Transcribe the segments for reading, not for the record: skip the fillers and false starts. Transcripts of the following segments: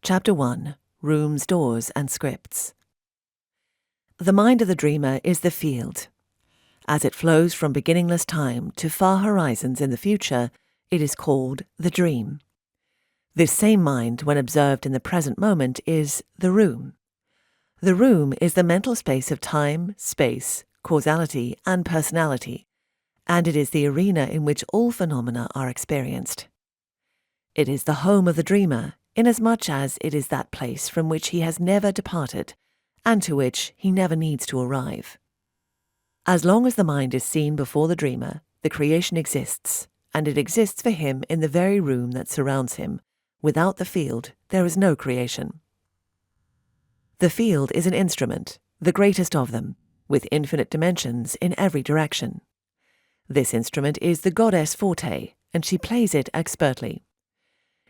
Chapter 1. Rooms, Doors, and Scripts. The mind of the dreamer is the field. As it flows from beginningless time to far horizons in the future, it is called the dream. This same mind, when observed in the present moment, is the room. The room is the mental space of time, space, causality, and personality, and it is the arena in which all phenomena are experienced. It is the home of the dreamer, inasmuch as it is that place from which he has never departed, and to which he never needs to arrive. As long as the mind is seen before the dreamer, the creation exists, and it exists for him in the very room that surrounds him. Without the field, there is no creation. The field is an instrument, the greatest of them, with infinite dimensions in every direction. This instrument is the goddess Forte, and she plays it expertly.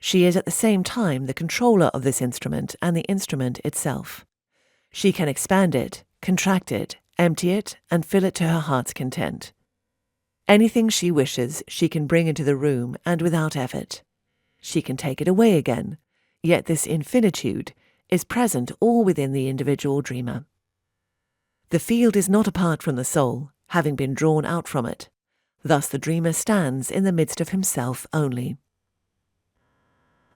She is at the same time the controller of this instrument and the instrument itself. She can expand it, contract it, empty it, and fill it to her heart's content. Anything she wishes she can bring into the room, and without effort. She can take it away again, yet this infinitude is present all within the individual dreamer. The field is not apart from the soul, having been drawn out from it. Thus the dreamer stands in the midst of himself only.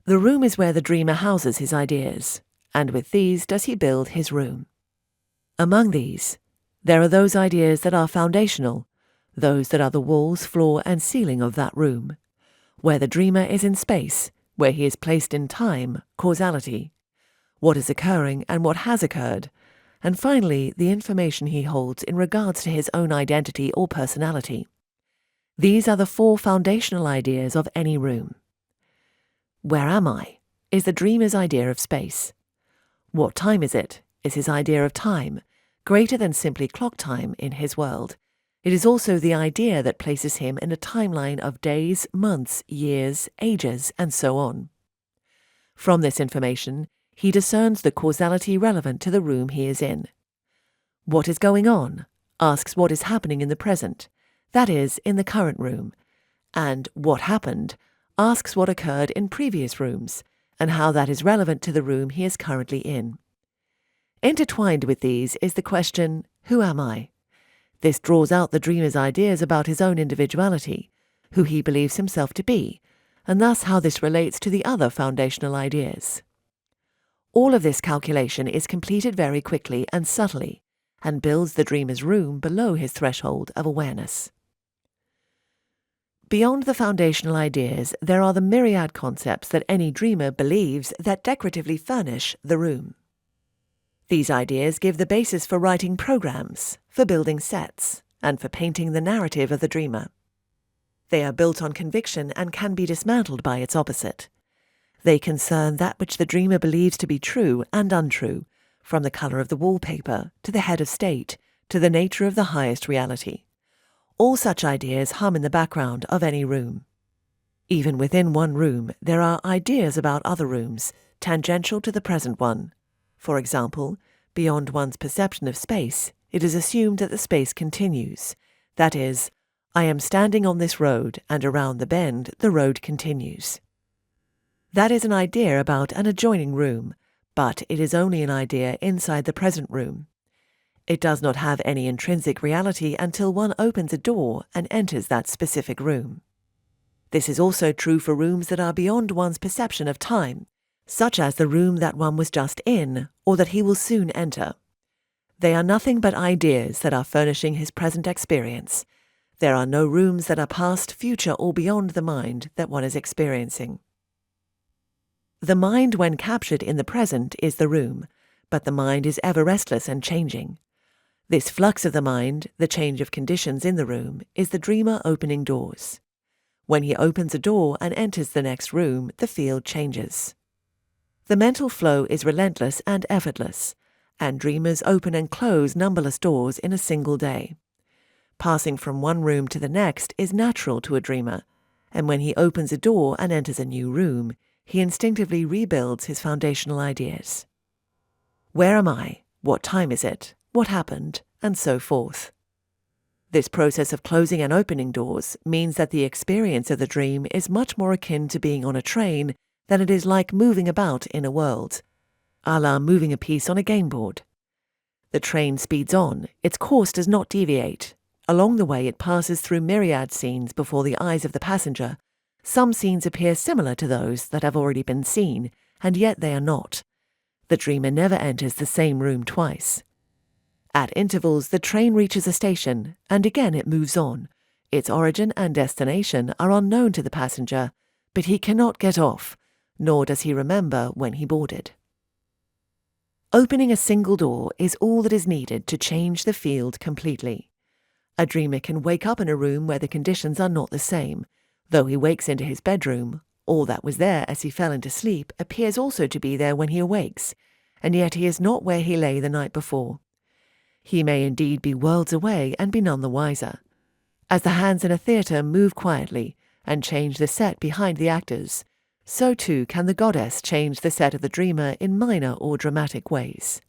The room is where the dreamer houses his ideas, and with these does he build his room. Among these, there are those ideas that are foundational, those that are the walls, floor, and ceiling of that room, where the dreamer is in space, where he is placed in time, causality, what is occurring and what has occurred, and finally the information he holds in regards to his own identity or personality. These are the four foundational ideas of any room. Where am I? Is the dreamer's idea of space. What time is it? Is his idea of time, greater than simply clock time in his world. It is also the idea that places him in a timeline of days, months, years, ages, and so on. From this information, he discerns the causality relevant to the room he is in. What is going on? Asks what is happening in the present, that is, in the current room, and what happened? Asks what occurred in previous rooms, and how that is relevant to the room he is currently in. Intertwined with these is the question, who am I? This draws out the dreamer's ideas about his own individuality, who he believes himself to be, and thus how this relates to the other foundational ideas. All of this calculation is completed very quickly and subtly, and builds the dreamer's room below his threshold of awareness. Beyond the foundational ideas, there are the myriad concepts that any dreamer believes that decoratively furnish the room. These ideas give the basis for writing programs, for building sets, and for painting the narrative of the dreamer. They are built on conviction and can be dismantled by its opposite. They concern that which the dreamer believes to be true and untrue, from the color of the wallpaper, to the head of state, to the nature of the highest reality. All such ideas hum in the background of any room. Even within one room, there are ideas about other rooms, tangential to the present one. For example, beyond one's perception of space, it is assumed that the space continues. That is, I am standing on this road, and around the bend the road continues. That is an idea about an adjoining room, but it is only an idea inside the present room. It does not have any intrinsic reality until one opens a door and enters that specific room. This is also true for rooms that are beyond one's perception of time, such as the room that one was just in, or that he will soon enter. They are nothing but ideas that are furnishing his present experience. There are no rooms that are past, future, or beyond the mind that one is experiencing. The mind, when captured in the present, is the room, but the mind is ever restless and changing. This flux of the mind, the change of conditions in the room, is the dreamer opening doors. When he opens a door and enters the next room, the field changes. The mental flow is relentless and effortless, and dreamers open and close numberless doors in a single day. Passing from one room to the next is natural to a dreamer, and when he opens a door and enters a new room, he instinctively rebuilds his foundational ideas. Where am I? What time is it? What happened? And so forth. This process of closing and opening doors means that the experience of the dream is much more akin to being on a train then it is like moving about in a world, a la moving a piece on a game board. The train speeds on, its course does not deviate. Along the way it passes through myriad scenes before the eyes of the passenger. Some scenes appear similar to those that have already been seen, and yet they are not. The dreamer never enters the same room twice. At intervals the train reaches a station, and again it moves on. Its origin and destination are unknown to the passenger, but he cannot get off, nor does he remember when he boarded. Opening a single door is all that is needed to change the field completely. A dreamer can wake up in a room where the conditions are not the same. Though he wakes into his bedroom, all that was there as he fell into sleep appears also to be there when he awakes, and yet he is not where he lay the night before. He may indeed be worlds away and be none the wiser. As the hands in a theatre move quietly and change the set behind the actors, so too can the goddess change the set of the dreamer in minor or dramatic ways.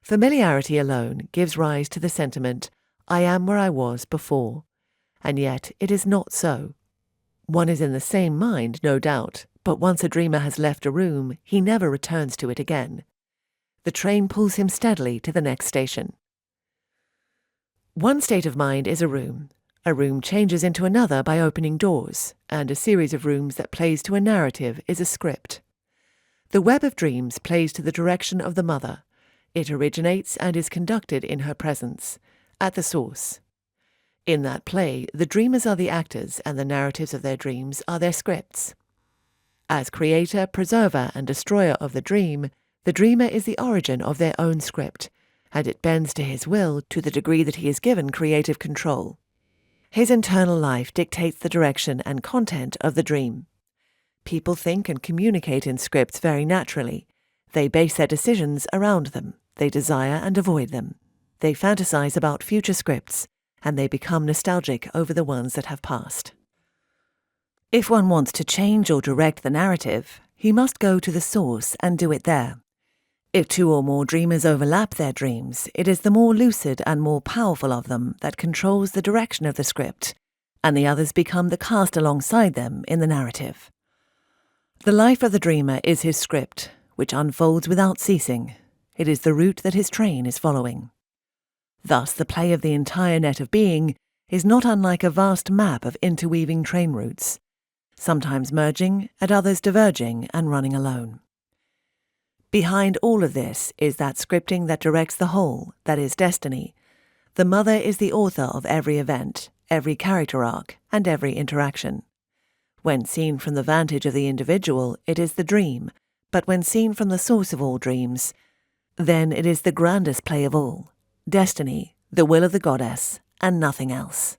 Familiarity alone gives rise to the sentiment, "I am where I was before," and yet it is not so. One is in the same mind, no doubt, but once a dreamer has left a room, he never returns to it again. The train pulls him steadily to the next station. One state of mind is a room. A room changes into another by opening doors, and a series of rooms that plays to a narrative is a script. The web of dreams plays to the direction of the mother. It originates and is conducted in her presence, at the source. In that play, the dreamers are the actors and the narratives of their dreams are their scripts. As creator, preserver, and destroyer of the dreamer is the origin of their own script, and it bends to his will to the degree that he is given creative control. His internal life dictates the direction and content of the dream. People think and communicate in scripts very naturally. They base their decisions around them. They desire and avoid them. They fantasize about future scripts, and they become nostalgic over the ones that have passed. If one wants to change or direct the narrative, he must go to the source and do it there. If two or more dreamers overlap their dreams, it is the more lucid and more powerful of them that controls the direction of the script, and the others become the cast alongside them in the narrative. The life of the dreamer is his script, which unfolds without ceasing. It is the route that his train is following. Thus, the play of the entire net of being is not unlike a vast map of interweaving train routes, sometimes merging, at others diverging and running alone. Behind all of this is that scripting that directs the whole, that is destiny. The mother is the author of every event, every character arc, and every interaction. When seen from the vantage of the individual, it is the dream, but when seen from the source of all dreams, then it is the grandest play of all, destiny, the will of the goddess, and nothing else.